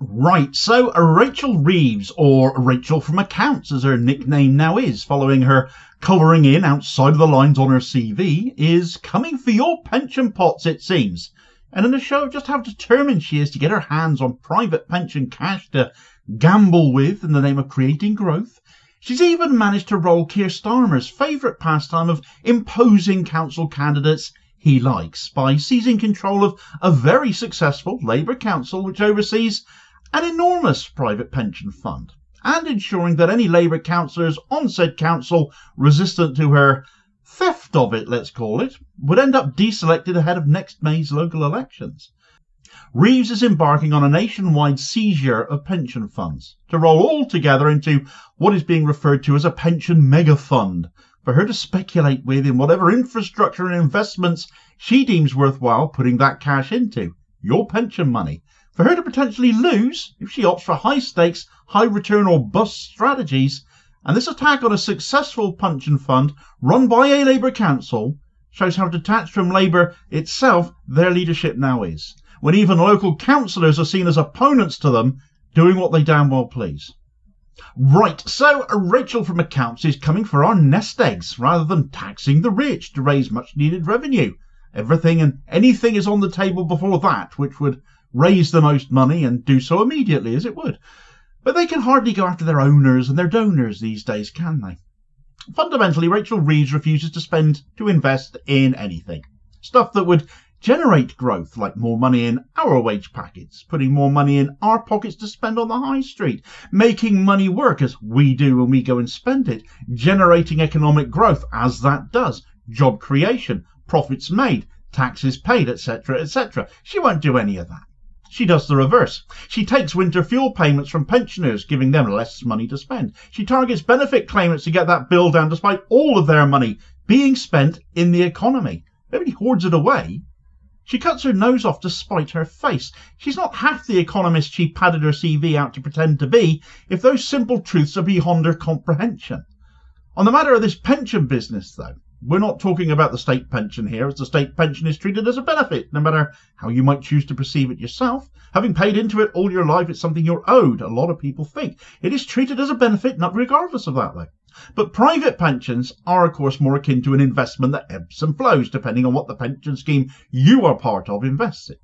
Right, so Rachel Reeves, or Rachel from Accounts as her nickname now is, following her colouring in outside of the lines on her CV, is coming for your pension pots, it seems. And in a show of just how determined she is to get her hands on private pension cash to gamble with in the name of creating growth, she's even managed to roll Keir Starmer's favourite pastime of imposing council candidates he likes by seizing control of a very successful Labour council which oversees an enormous private pension fund, and ensuring that any Labour councillors on said council resistant to her theft of it, let's call it, would end up deselected ahead of next May's local elections. Reeves is embarking on a nationwide seizure of pension funds to roll all together into what is being referred to as a pension megafund for her to speculate with in whatever infrastructure and investments she deems worthwhile putting that cash into, your pension money, for her to potentially lose if she opts for high stakes, high return or bust strategies. And this attack on a successful pension fund run by a Labour council shows how detached from Labour itself their leadership now is, when even local councillors are seen as opponents to them, doing what they damn well please. Right, so Rachel from Accounts is coming for our nest eggs rather than taxing the rich to raise much needed revenue. Everything and anything is on the table before that which would raise the most money, and do so immediately as it would. But they can hardly go after their owners and their donors these days, can they? Fundamentally, Rachel Reeves refuses to invest in anything. Stuff that would generate growth, like more money in our wage packets, putting more money in our pockets to spend on the high street, making money work as we do when we go and spend it, generating economic growth as that does, job creation, profits made, taxes paid, etc., etc. She won't do any of that. She does the reverse. She takes winter fuel payments from pensioners, giving them less money to spend. She targets benefit claimants to get that bill down despite all of their money being spent in the economy. Nobody hoards it away. She cuts her nose off to spite her face. She's not half the economist she padded her CV out to pretend to be, if those simple truths are beyond her comprehension. On the matter of this pension business, though, we're not talking about the state pension here, as the state pension is treated as a benefit, no matter how you might choose to perceive it yourself. Having paid into it all your life, it's something you're owed, a lot of people think. It is treated as a benefit, not regardless of that, though. But private pensions are, of course, more akin to an investment that ebbs and flows, depending on what the pension scheme you are part of invests in.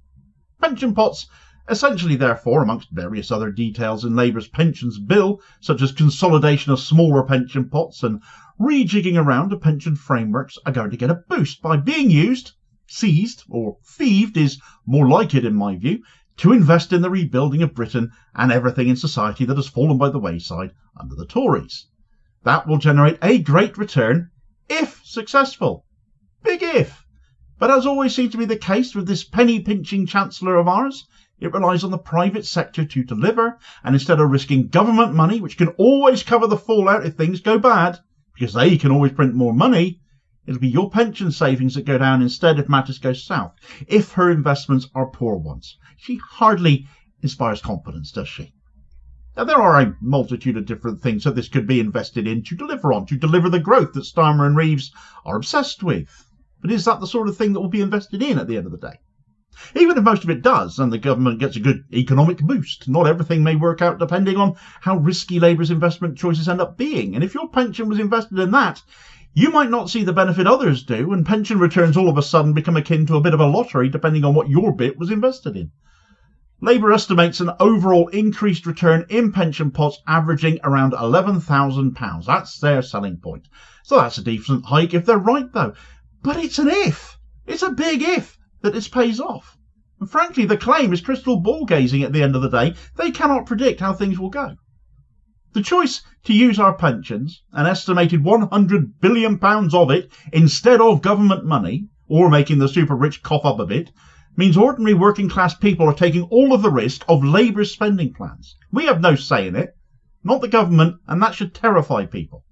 Pension pots essentially, therefore, amongst various other details in Labour's pensions bill, such as consolidation of smaller pension pots and rejigging around of pension frameworks, are going to get a boost by being used, seized, or thieved is more like it in my view, to invest in the rebuilding of Britain and everything in society that has fallen by the wayside under the Tories. That will generate a great return, if successful. Big if. But as always seems to be the case with this penny-pinching Chancellor of ours, it relies on the private sector to deliver, and instead of risking government money, which can always cover the fallout if things go bad, because they can always print more money, it'll be your pension savings that go down instead if matters go south, if her investments are poor ones. She hardly inspires confidence, does she? Now, there are a multitude of different things that this could be invested in to deliver the growth that Starmer and Reeves are obsessed with. But is that the sort of thing that will be invested in at the end of the day? Even if most of it does, and the government gets a good economic boost, not everything may work out depending on how risky Labour's investment choices end up being. And if your pension was invested in that, you might not see the benefit others do, and pension returns all of a sudden become akin to a bit of a lottery depending on what your bit was invested in. Labour estimates an overall increased return in pension pots averaging around £11,000. That's their selling point. So that's a decent hike if they're right, though. But it's an if. It's a big if that this pays off. And frankly, the claim is crystal ball gazing at the end of the day. They cannot predict how things will go. The choice to use our pensions, an estimated £100 billion of it, instead of government money, or making the super rich cough up a bit, means ordinary working class people are taking all of the risk of Labour's spending plans. We have no say in it, not the government, and that should terrify people.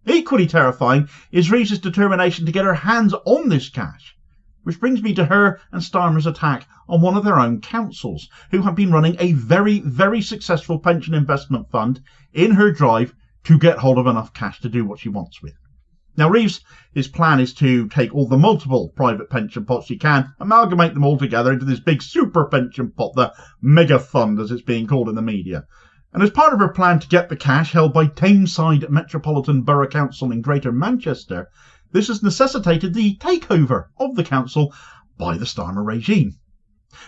Equally terrifying is Reeves' determination to get her hands on this cash, which brings me to her and Starmer's attack on one of their own councils, who have been running a very, very successful pension investment fund in her drive to get hold of enough cash to do what she wants with. Now, Reeves, his plan is to take all the multiple private pension pots he can, amalgamate them all together into this big super pension pot, the megafund as it's being called in the media. And as part of her plan to get the cash held by Tameside Metropolitan Borough Council in Greater Manchester, this has necessitated the takeover of the council by the Starmer regime.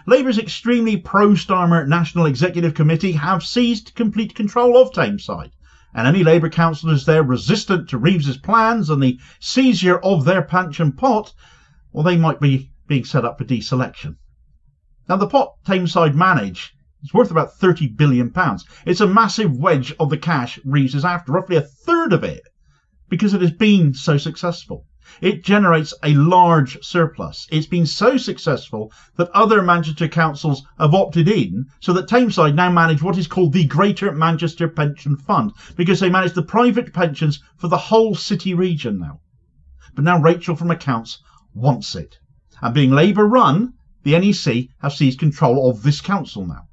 Labour's extremely pro-Starmer National Executive Committee have seized complete control of Tameside, and any Labour councillors there resistant to Reeves's plans and the seizure of their pension pot, well, they might be being set up for deselection. Now, the pot Tameside manage is worth about £30 billion. It's a massive wedge of the cash Reeves is after, roughly a third of it, because it has been so successful. It generates a large surplus. It's been so successful that other Manchester councils have opted in, so that Tameside now manage what is called the Greater Manchester Pension Fund, because they manage the private pensions for the whole city region now. But now Rachel from Accounts wants it. And being Labour run, the NEC have seized control of this council now.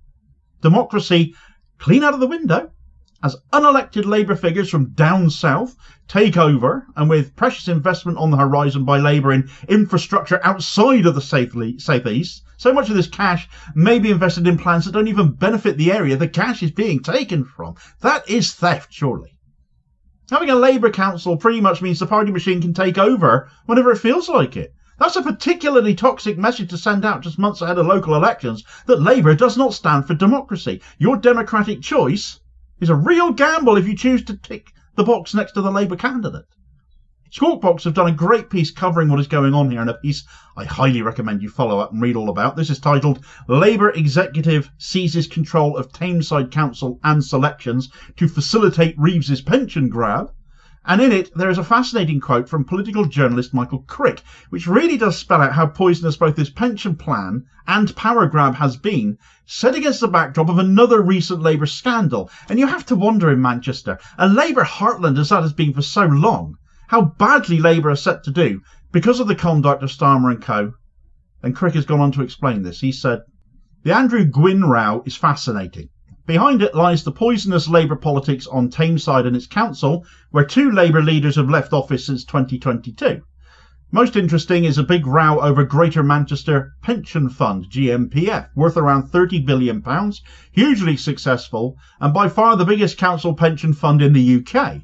Democracy clean out of the window, as unelected Labour figures from down south take over, and with precious investment on the horizon by Labour in infrastructure outside of the south east, so much of this cash may be invested in plans that don't even benefit the area the cash is being taken from. That is theft, surely. Having a Labour council pretty much means the party machine can take over whenever it feels like it. That's a particularly toxic message to send out just months ahead of local elections, that Labour does not stand for democracy. Your democratic choice is a real gamble if you choose to tick the box next to the Labour candidate. Squawkbox have done a great piece covering what is going on here, and a piece I highly recommend you follow up and read all about. This is titled "Labour Executive Seizes Control of Tameside Council and Selections to Facilitate Reeves's Pension Grab." And in it, there is a fascinating quote from political journalist Michael Crick, which really does spell out how poisonous both this pension plan and power grab has been, set against the backdrop of another recent Labour scandal. And you have to wonder, in Manchester, a Labour heartland as that has been for so long, how badly Labour are set to do because of the conduct of Starmer and co. And Crick has gone on to explain this. He said, "The Andrew Gwynn row is fascinating. Behind it lies the poisonous Labour politics on Tameside and its council, where two Labour leaders have left office since 2022. Most interesting is a big row over Greater Manchester Pension Fund, GMPF, worth around £30 billion, hugely successful, and by far the biggest council pension fund in the UK.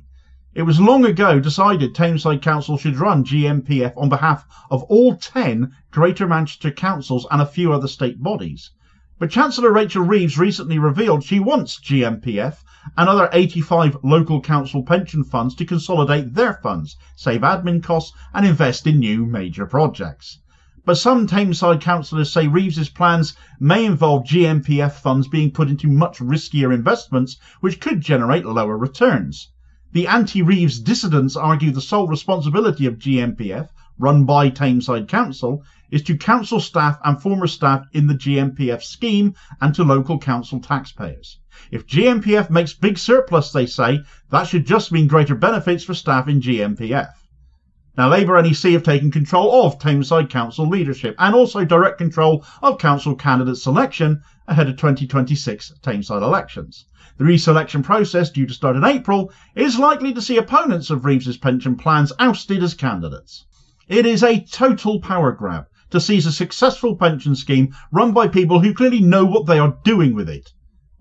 It was long ago decided Tameside Council should run GMPF on behalf of all 10 Greater Manchester councils and a few other state bodies. But Chancellor Rachel Reeves recently revealed she wants GMPF and other 85 local council pension funds to consolidate their funds, save admin costs and invest in new major projects. But some Tameside councillors say Reeves's plans may involve GMPF funds being put into much riskier investments, which could generate lower returns. The anti-Reeves dissidents argue the sole responsibility of GMPF, run by Tameside Council, is to council staff and former staff in the GMPF scheme and to local council taxpayers. If GMPF makes big surplus, they say, that should just mean greater benefits for staff in GMPF. Now, Labour NEC have taken control of Tameside Council leadership and also direct control of council candidate selection ahead of 2026 Tameside elections. The reselection process, due to start in April, is likely to see opponents of Reeves's pension plans ousted as candidates. It is a total power grab to seize a successful pension scheme run by people who clearly know what they are doing with it.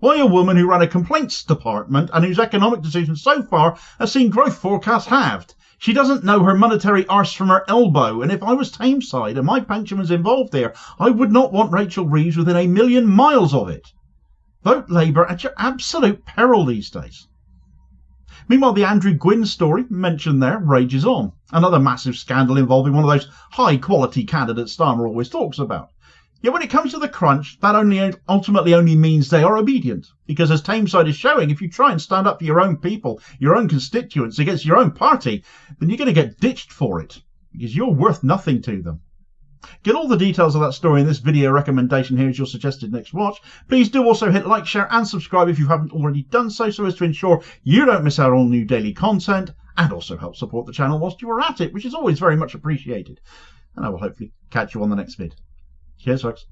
Why a woman who ran a complaints department and whose economic decisions so far have seen growth forecasts halved. She doesn't know her monetary arse from her elbow, and if I was Tameside and my pension was involved there, I would not want Rachel Reeves within a million miles of it. Vote Labour at your absolute peril these days. Meanwhile, the Andrew Gwynn story mentioned there rages on. Another massive scandal involving one of those high-quality candidates Starmer always talks about. Yet when it comes to the crunch, that ultimately only means they are obedient. Because as Tameside is showing, if you try and stand up for your own people, your own constituents against your own party, then you're going to get ditched for it. Because you're worth nothing to them. Get all the details of that story in this video recommendation here as your suggested next watch. Please do also hit like, share and subscribe if you haven't already done so as to ensure you don't miss out on new daily content, and also help support the channel whilst you are at it, which is always very much appreciated. And I will hopefully catch you on the next vid. Cheers, folks.